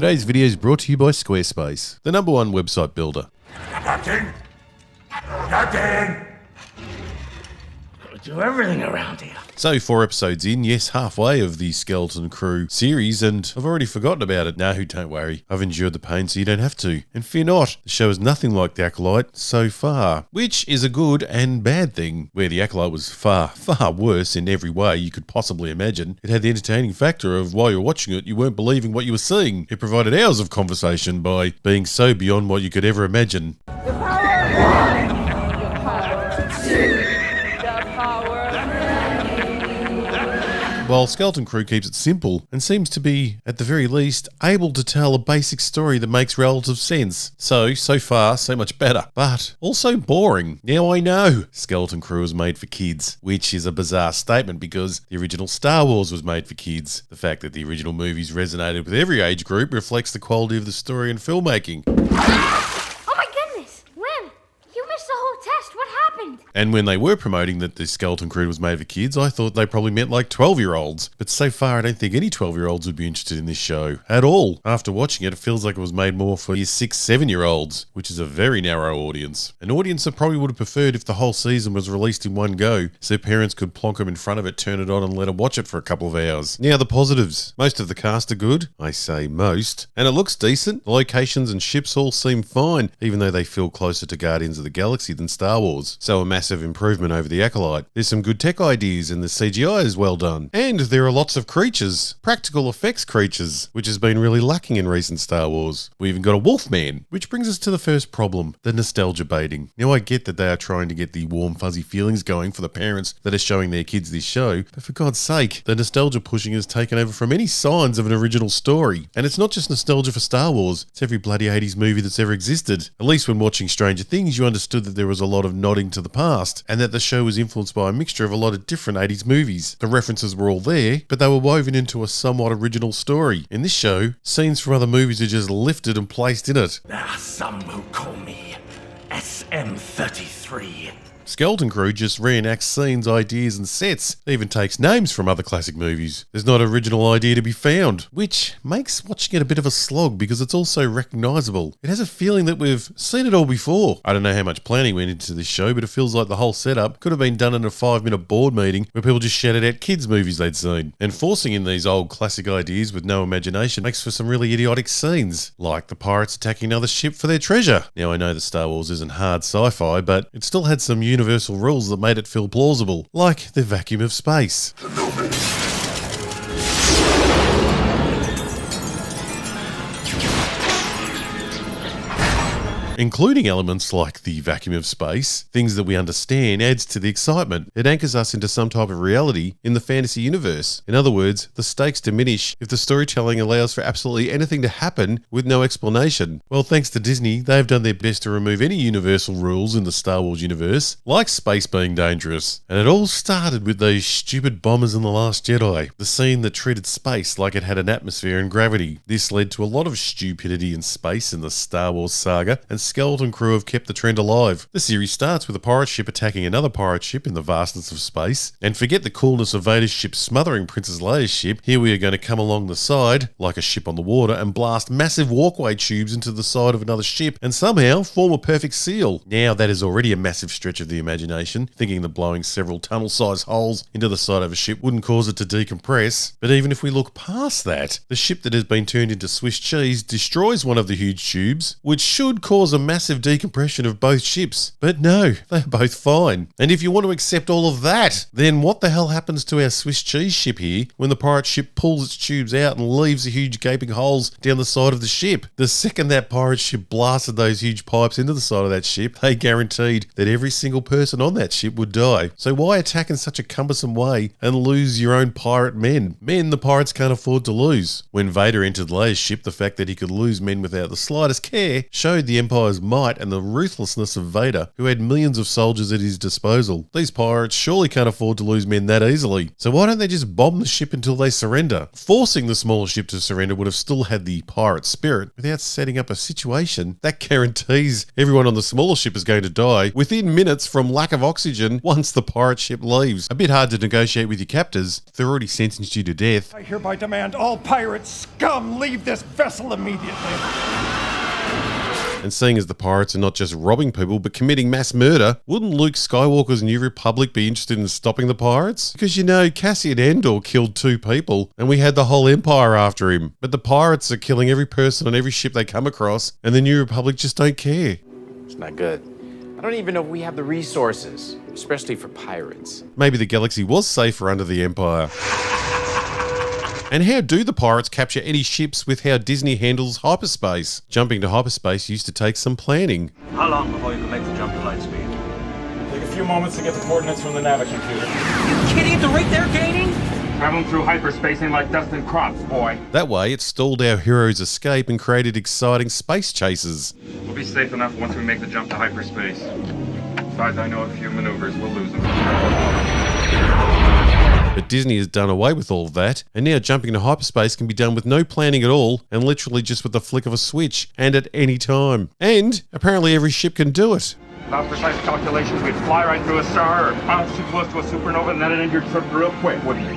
Today's video is brought to you by Squarespace, the #1 website builder. Captain! Captain! Do everything around here. So 4 episodes in, yes, halfway of the Skeleton Crew series, and I've already forgotten about it. No, don't worry. I've endured the pain so you don't have to. And fear not, the show is nothing like The Acolyte so far, which is a good and bad thing, where The Acolyte was far, far worse in every way you could possibly imagine. It had the entertaining factor of while you're watching it, you weren't believing what you were seeing. It provided hours of conversation by being so beyond what you could ever imagine. While Skeleton Crew keeps it simple and seems to be, at the very least, able to tell a basic story that makes relative sense. So far, so much better. But also boring. Now I know Skeleton Crew was made for kids, which is a bizarre statement because the original Star Wars was made for kids. The fact that the original movies resonated with every age group reflects the quality of the story and filmmaking. Oh my goodness! Lynn, you missed the whole test. What happened? And when they were promoting that the Skeleton Crew was made for kids, I thought they probably meant like 12-year-olds. But so far, I don't think any 12-year-olds would be interested in this show at all. After watching it, it feels like it was made more for your 6-7-year-olds, which is a very narrow audience. An audience that probably would have preferred if the whole season was released in one go, so parents could plonk them in front of it, turn it on, and let them watch it for a couple of hours. Now, the positives. Most of the cast are good. I say most. And it looks decent. The locations and ships all seem fine, even though they feel closer to Guardians of the Galaxy than Star Wars. So a massive improvement over The Acolyte. There's some good tech ideas and the CGI is well done. And there are lots of creatures, practical effects creatures, which has been really lacking in recent Star Wars. We even got a Wolfman, which brings us to the first problem, the nostalgia baiting. Now I get that they are trying to get the warm fuzzy feelings going for the parents that are showing their kids this show, but for God's sake, the nostalgia pushing has taken over from any signs of an original story. And it's not just nostalgia for Star Wars, it's every bloody 80s movie that's ever existed. At least when watching Stranger Things, you understood that there was a lot of nodding to the past, and that the show was influenced by a mixture of a lot of different 80s movies. The references were all there, but they were woven into a somewhat original story. In this show, scenes from other movies are just lifted and placed in it. There are some who call me SM33. Skeleton Crew just reenacts scenes, ideas and sets. It even takes names from other classic movies. There's not an original idea to be found, which makes watching it a bit of a slog because it's also recognisable. It has a feeling that we've seen it all before. I don't know how much planning went into this show, but it feels like the whole setup could have been done in a 5-minute board meeting where people just shouted out kids' movies they'd seen. And forcing in these old classic ideas with no imagination makes for some really idiotic scenes, like the pirates attacking another ship for their treasure. Now I know that Star Wars isn't hard sci-fi, but it still had some universal rules that made it feel plausible, like the vacuum of space. Including elements like the vacuum of space, things that we understand, adds to the excitement. It anchors us into some type of reality in the fantasy universe. In other words, the stakes diminish if the storytelling allows for absolutely anything to happen with no explanation. Well, thanks to Disney, they've done their best to remove any universal rules in the Star Wars universe, like space being dangerous. And it all started with those stupid bombers in The Last Jedi, the scene that treated space like it had an atmosphere and gravity. This led to a lot of stupidity in space in the Star Wars saga, and Skeleton Crew have kept the trend alive. The series starts with a pirate ship attacking another pirate ship in the vastness of space, and forget the coolness of Vader's ship smothering Princess Leia's ship. Here we are going to come along the side, like a ship on the water, and blast massive walkway tubes into the side of another ship, and somehow form a perfect seal. Now that is already a massive stretch of the imagination, thinking that blowing several tunnel-sized holes into the side of a ship wouldn't cause it to decompress. But even if we look past that, the ship that has been turned into Swiss cheese destroys one of the huge tubes, which should cause a massive decompression of both ships. But no, they're both fine. And if you want to accept all of that, then what the hell happens to our Swiss cheese ship here when the pirate ship pulls its tubes out and leaves the huge gaping holes down the side of the ship? The second that pirate ship blasted those huge pipes into the side of that ship, they guaranteed that every single person on that ship would die. So why attack in such a cumbersome way and lose your own pirate men? Men the pirates can't afford to lose. When Vader entered Leia's ship, the fact that he could lose men without the slightest care showed the Empire Empire's might and the ruthlessness of Vader, who had millions of soldiers at his disposal. These pirates surely can't afford to lose men that easily. So why don't they just bomb the ship until they surrender? Forcing the smaller ship to surrender would have still had the pirate spirit without setting up a situation that guarantees everyone on the smaller ship is going to die within minutes from lack of oxygen once the pirate ship leaves. A bit hard to negotiate with your captors. They're already sentenced you to death. I hereby demand all pirate scum leave this vessel immediately. And seeing as the pirates are not just robbing people but committing mass murder, wouldn't Luke Skywalker's New Republic be interested in stopping the pirates? Because you know, Cassian Andor killed 2 people and we had the whole Empire after him. But the pirates are killing every person on every ship they come across and the New Republic just don't care. It's not good. I don't even know if we have the resources, especially for pirates. Maybe the galaxy was safer under the Empire. And how do the pirates capture any ships with how Disney handles hyperspace? Jumping to hyperspace used to take some planning. How long before you can make the jump to light speed? Take a few moments to get the coordinates from the Navi computer. You kidding? The rate they're gaining? Traveling through hyperspace ain't like dust and crops, boy. That way, it stalled our heroes' escape and created exciting space chases. We'll be safe enough once we make the jump to hyperspace. Besides, I know a few maneuvers. We'll lose them. But Disney has done away with all of that, and now jumping into hyperspace can be done with no planning at all, and literally just with the flick of a switch, and at any time. And apparently every ship can do it. Without precise calculations, we'd fly right through a star or bounce too close to a supernova and then end your trip real quick, wouldn't we?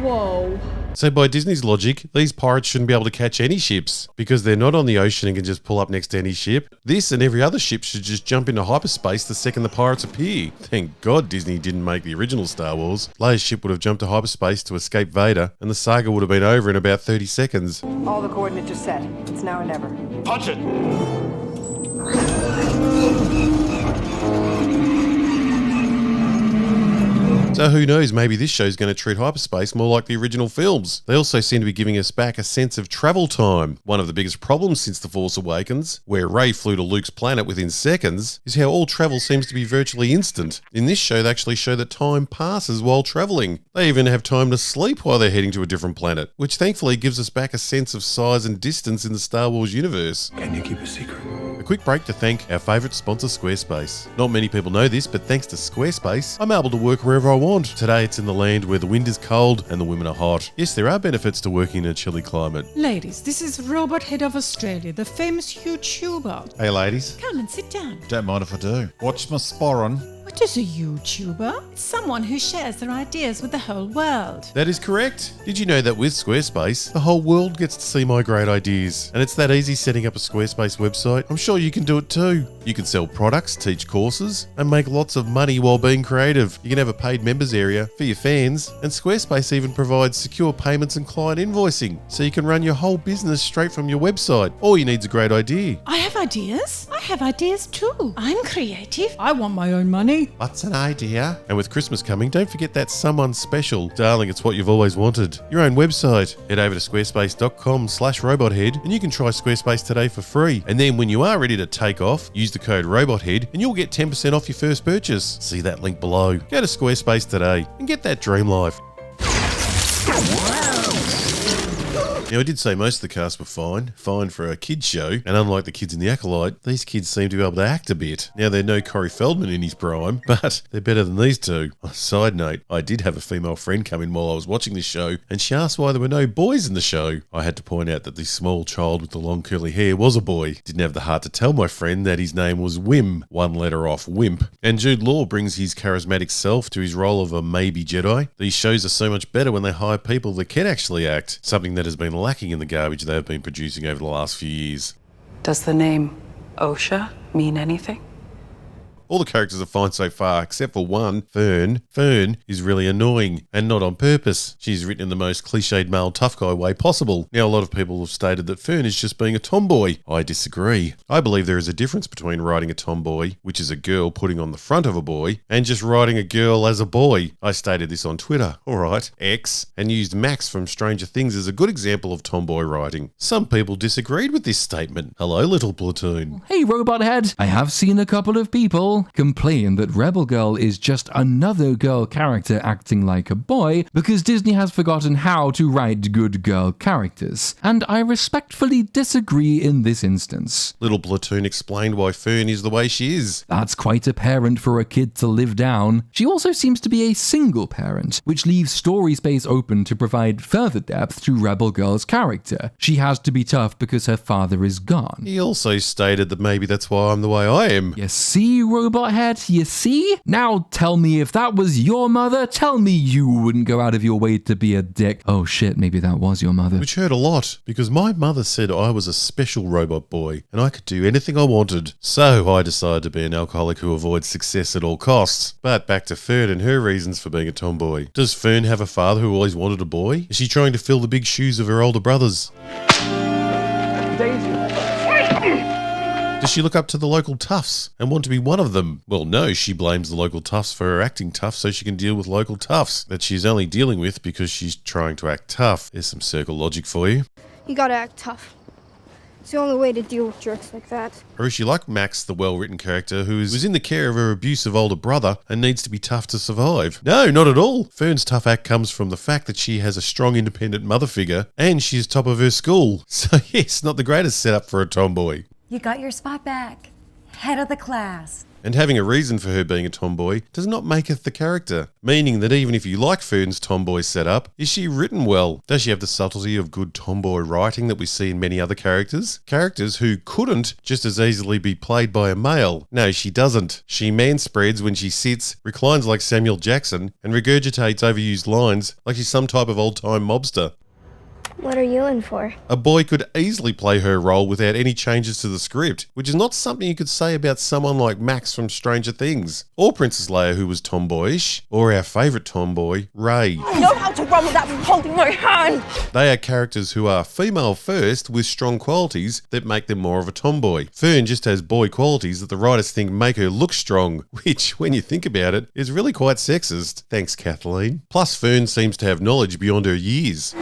Whoa. So by Disney's logic, these pirates shouldn't be able to catch any ships because they're not on the ocean and can just pull up next to any ship. This and every other ship should just jump into hyperspace the second the pirates appear. Thank God Disney didn't make the original Star Wars. Leia's ship would have jumped to hyperspace to escape Vader and the saga would have been over in about 30 seconds. All the coordinates are set. It's now or never. Punch it! So who knows, maybe this show's going to treat hyperspace more like the original films. They also seem to be giving us back a sense of travel time. One of the biggest problems since The Force Awakens, where Rey flew to Luke's planet within seconds, is how all travel seems to be virtually instant. In this show, they actually show that time passes while traveling. They even have time to sleep while they're heading to a different planet, which thankfully gives us back a sense of size and distance in the Star Wars universe. Can you keep a secret? A quick break to thank our favourite sponsor, Squarespace. Not many people know this, but thanks to Squarespace, I'm able to work wherever I want. Today it's in the land where the wind is cold and the women are hot. Yes, there are benefits to working in a chilly climate. Ladies, this is Robot Head of Australia, the famous YouTuber. Hey ladies. Come and sit down. Don't mind if I do. Watch my sporran. What is a YouTuber? It's someone who shares their ideas with the whole world. That is correct. Did you know that with Squarespace, the whole world gets to see my great ideas? And it's that easy setting up a Squarespace website. I'm sure you can do it too. You can sell products, teach courses, and make lots of money while being creative. You can have a paid members area for your fans, and Squarespace even provides secure payments and client invoicing, so you can run your whole business straight from your website. All you need is a great idea. I have ideas. I have ideas too. I'm creative. I want my own money. What's an idea? And with Christmas coming, don't forget that someone special. Darling, it's what you've always wanted. Your own website. Head over to squarespace.com/robothead and you can try Squarespace today for free. And then when you are ready to take off, use the code ROBOTHEAD and you'll get 10% off your first purchase. See that link below. Go to Squarespace today and get that dream life. Now, I did say most of the cast were fine for a kids show, and unlike the kids in The Acolyte, these kids seem to be able to act a bit. Now, they're no Corey Feldman in his prime, but they're better than these two. On a side note, I did have a female friend come in while I was watching this show, and she asked why there were no boys in the show. I had to point out that the small child with the long curly hair was a boy. Didn't have the heart to tell my friend that his name was Wim, one letter off Wimp. And Jude Law brings his charismatic self to his role of a maybe Jedi. These shows are so much better when they hire people that can actually act, something that has been lacking in the garbage they've been producing over the last few years. Does the name OSHA mean anything? All the characters are fine so far, except for one, Fern. Fern is really annoying, and not on purpose. She's written in the most cliched male tough guy way possible. Now, a lot of people have stated that Fern is just being a tomboy. I disagree. I believe there is a difference between writing a tomboy, which is a girl putting on the front of a boy, and just writing a girl as a boy. I stated this on Twitter, alright, X, and used Max from Stranger Things as a good example of tomboy writing. Some people disagreed with this statement. Hello, little platoon. Hey, Robot Head. I have seen a couple of people people complain that Rebel Girl is just another girl character acting like a boy because Disney has forgotten how to write good girl characters, and I respectfully disagree in this instance. Little Platoon explained why Fern is the way she is. That's quite apparent for a kid to live down. She also seems to be a single parent, which leaves story space open to provide further depth to Rebel Girl's character. She has to be tough because her father is gone. He also stated that maybe that's why I'm the way I am. You see, Robot Head? You see? Now tell me, if that was your mother, tell me you wouldn't go out of your way to be a dick. Oh shit, maybe that was your mother. Which hurt a lot, because my mother said I was a special robot boy, and I could do anything I wanted. So I decided to be an alcoholic who avoids success at all costs. But back to Fern and her reasons for being a tomboy. Does Fern have a father who always wanted a boy? Is she trying to fill the big shoes of her older brothers? Does she look up to the local toughs and want to be one of them? Well, no, she blames the local toughs for her acting tough so she can deal with local toughs that she's only dealing with because she's trying to act tough. There's some circle logic for you. You gotta act tough. It's the only way to deal with jerks like that. Or is she like Max, the well-written character who is in the care of her abusive older brother and needs to be tough to survive? No, not at all. Fern's tough act comes from the fact that she has a strong independent mother figure and she's top of her school. So yes, not the greatest setup for a tomboy. You got your spot back. Head of the class. And having a reason for her being a tomboy does not maketh the character. Meaning that even if you like Fern's tomboy setup, is she written well? Does she have the subtlety of good tomboy writing that we see in many other characters? Characters who couldn't just as easily be played by a male. No, she doesn't. She manspreads when she sits, reclines like Samuel Jackson, and regurgitates overused lines like she's some type of old-time mobster. What are you in for? A boy could easily play her role without any changes to the script, which is not something you could say about someone like Max from Stranger Things, or Princess Leia who was tomboyish, or our favourite tomboy, Rey. I know how to run without holding my hand! They are characters who are female first with strong qualities that make them more of a tomboy. Fern just has boy qualities that the writers think make her look strong, which, when you think about it, is really quite sexist. Thanks, Kathleen. Plus, Fern seems to have knowledge beyond her years.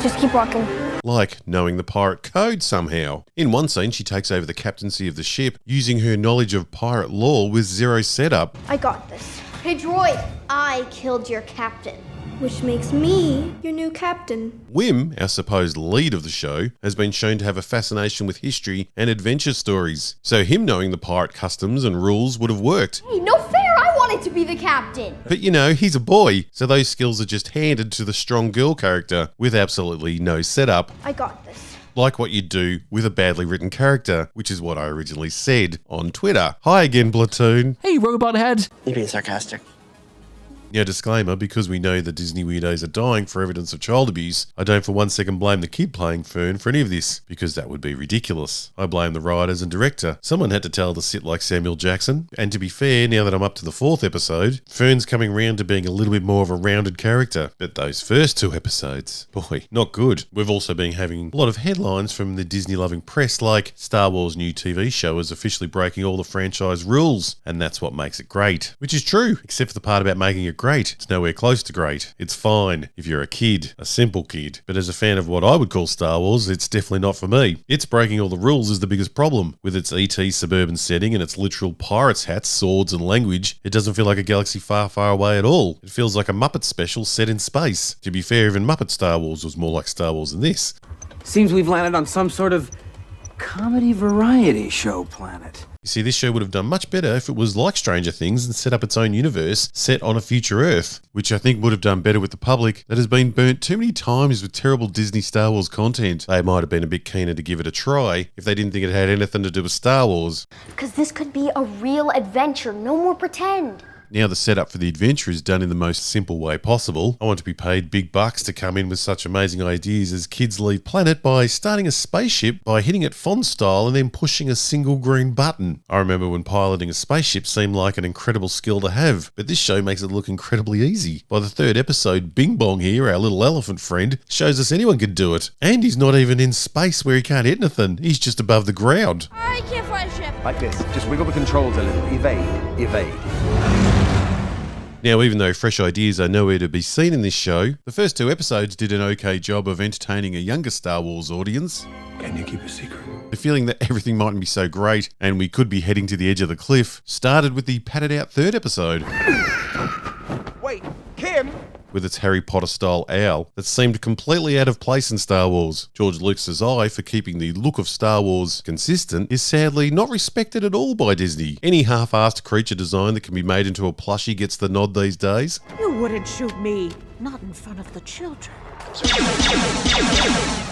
Just keep walking. Like knowing the pirate code somehow. In one scene, she takes over the captaincy of the ship using her knowledge of pirate law with zero setup. I got this. Hey, droid, I killed your captain, which makes me your new captain. Wim, our supposed lead of the show, has been shown to have a fascination with history and adventure stories. So him knowing the pirate customs and rules would have worked. Hey, no fair! I wanted to be the captain! But you know, he's a boy, so those skills are just handed to the strong girl character with absolutely no setup. I got this. Like what you'd do with a badly written character, which is what I originally said on Twitter. Hi again, Platoon. Hey, Robot Head. You're being sarcastic. Now, disclaimer, because we know that Disney weirdos are dying for evidence of child abuse, I don't for 1 second blame the kid playing Fern for any of this, because that would be ridiculous. I blame the writers and director. Someone had to tell her to sit like Samuel Jackson, and to be fair, now that I'm up to the 4th episode, Fern's coming round to being a little bit more of a rounded character. But those first 2 episodes, boy, not good. We've also been having a lot of headlines from the Disney-loving press like Star Wars' new TV show is officially breaking all the franchise rules, and that's what makes it great. Which is true, except for the part about making it great. It's nowhere close to great. It's fine if you're a kid, a simple kid. But as a fan of what I would call Star Wars, it's definitely not for me. It's breaking all the rules is the biggest problem. With its ET suburban setting and its literal pirates hats, swords and language, it doesn't feel like a galaxy far, far away at all. It feels like a Muppet special set in space. To be fair, even Muppet Star Wars was more like Star Wars than this. Seems we've landed on some sort of comedy variety show planet. You see, this show would have done much better if it was like Stranger Things and set up its own universe set on a future Earth, which I think would have done better with the public that has been burnt too many times with terrible Disney Star Wars content. They might have been a bit keener to give it a try if they didn't think it had anything to do with Star Wars. Because this could be a real adventure, no more pretend. Now the setup for the adventure is done in the most simple way possible. I want to be paid big bucks to come in with such amazing ideas as kids leave planet by starting a spaceship by hitting it Font style and then pushing a single green button. I remember when piloting a spaceship seemed like an incredible skill to have, but this show makes it look incredibly easy. By the 3rd episode, Bing Bong here, our little elephant friend, shows us anyone can do it. And he's not even in space where he can't hit anything. He's just above the ground. I can't fly a ship. Like this. Just wiggle the controls a little. Evade. Evade. Now, even though fresh ideas are nowhere to be seen in this show, the first 2 episodes did an okay job of entertaining a younger Star Wars audience. Can you keep a secret? The feeling that everything mightn't be so great and we could be heading to the edge of the cliff started with the padded out third episode. Wait, Kim? With its Harry Potter-style owl that seemed completely out of place in Star Wars. George Lucas's eye for keeping the look of Star Wars consistent is sadly not respected at all by Disney. Any half-assed creature design that can be made into a plushie gets the nod these days. You wouldn't shoot me. Not in front of the children.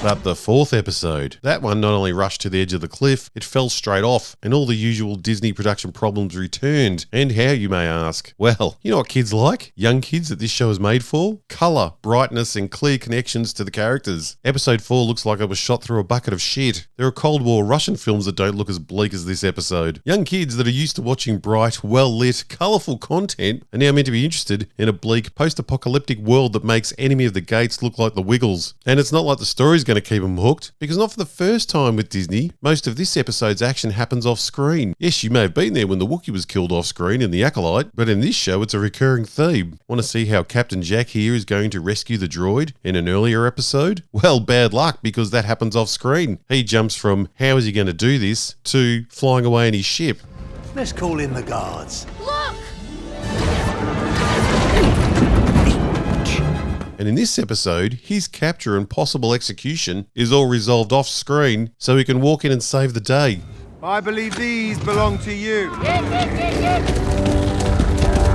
But the fourth episode, that one not only rushed to the edge of the cliff, it fell straight off, and all the usual Disney production problems returned. And how, you may ask? Well, you know what kids like? Young kids that this show is made for? Colour, brightness, and clear connections to the characters. Episode 4 looks like it was shot through a bucket of shit. There are Cold War Russian films that don't look as bleak as this episode. Young kids that are used to watching bright, well-lit, colourful content are now meant to be interested in a bleak, post-apocalyptic world that makes Enemy of the Gates look like the Wiggles. And it's not like the story's going to keep them hooked, because not for the first time with Disney, most of this episode's action happens off screen. Yes, you may have been there when the Wookiee was killed off screen in The Acolyte, but in this show it's a recurring theme. Want to see how Captain Jack here is going to rescue the droid in an earlier episode? Well, bad luck, because that happens off screen. He jumps from how is he going to do this to flying away in his ship. Let's call in the guards. Look! And in this episode, his capture and possible execution is all resolved off screen so he can walk in and save the day. I believe these belong to you.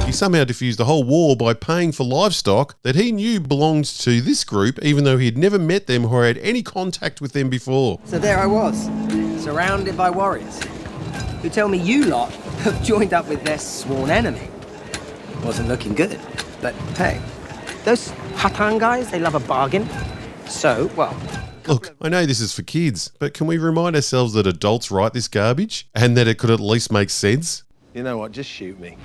He somehow diffused the whole war by paying for livestock that he knew belonged to this group, even though he had never met them or had any contact with them before. So there I was, surrounded by warriors, who tell me you lot have joined up with their sworn enemy. Wasn't looking good, but hey, those Hatan guys, they love a bargain. So, well... Look, I know this is for kids, but can we remind ourselves that adults write this garbage? And that it could at least make sense? You know what? Just shoot me.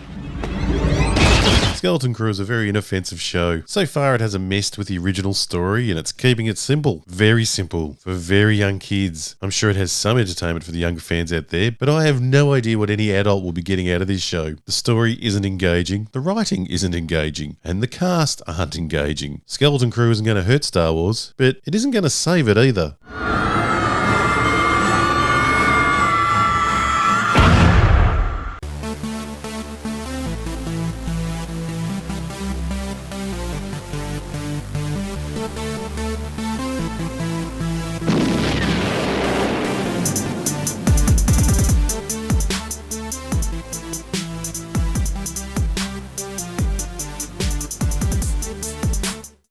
Skeleton Crew is a very inoffensive show. So far it hasn't messed with the original story and it's keeping it simple. Very simple. For very young kids. I'm sure it has some entertainment for the younger fans out there, but I have no idea what any adult will be getting out of this show. The story isn't engaging, the writing isn't engaging, and the cast aren't engaging. Skeleton Crew isn't going to hurt Star Wars, but it isn't going to save it either.